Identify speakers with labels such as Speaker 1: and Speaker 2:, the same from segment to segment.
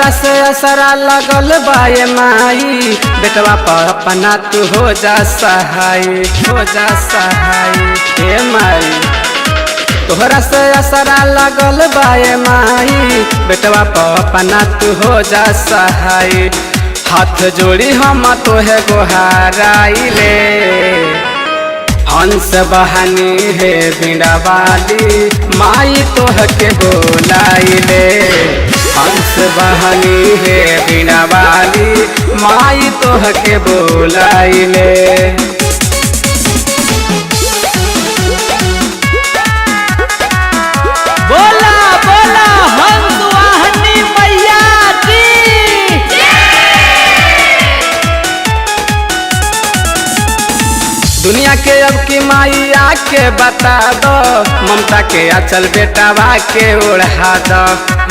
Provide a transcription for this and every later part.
Speaker 1: तोहरा से असरा लगल बाए माई, बेटवा पर अपना तू हो जा सहाय, हो जा सहाय हे माई। तोहरा से असरा लगल बाए माई, बेटवा पर अपना तू हो जा सहाय। हाथ जोड़ी हम तोहे गोहाराइले, हंस बहानी है बीड़ा वाली माई तोह के बोलाइले। हंस बहानी है बीड़ा वाली माई तोह के बोलाइले।
Speaker 2: बोला बोला हंस वाहनी मैया की।
Speaker 1: दुनिया के अब की माई आके बता दो, ममता के आंचल बेटावा के ओढ़ा दो,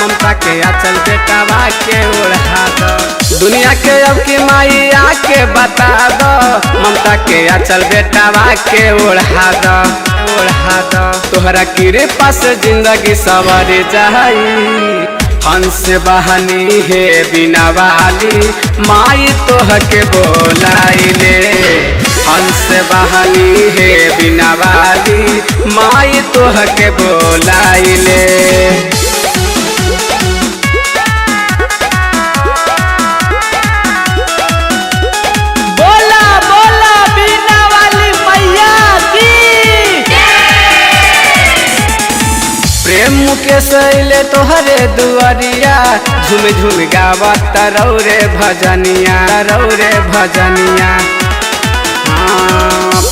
Speaker 1: ममता के आंचल बेटावा के ओढ़ा दो। दुनिया के अब की माई आके बता दो, ममता के आंचल बेटावा के ओढ़ा दो, ओढ़ा दो। तोहरा कृपा से जिंदगी सवर जाई, हंस बहानी है बिना वाली माई तोह के बोलाइले। हंस बहानी है बिना वाली माई तोह के बोलाइले।
Speaker 2: बोला बोला बीना वाली मैया की।
Speaker 1: प्रेम के सैले तोहरे दुआरिया, झूम झूम गावत रौरे भजनिया, रौरे भजनिया।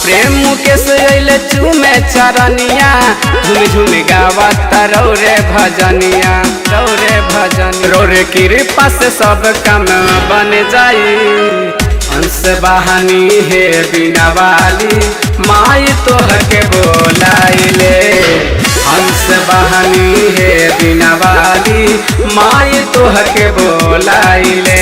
Speaker 1: प्रेम के सैले चूमे चरनिया, झूम झूम गावत रौरे भजनिया, रौरे भजन। रौरे कृपा से सब काम बन जाई, हंस बहानी है बिना वाली माई तोह के बोलाइले। हंस बहानी है बिना वाली माई तोह के बोलाइले।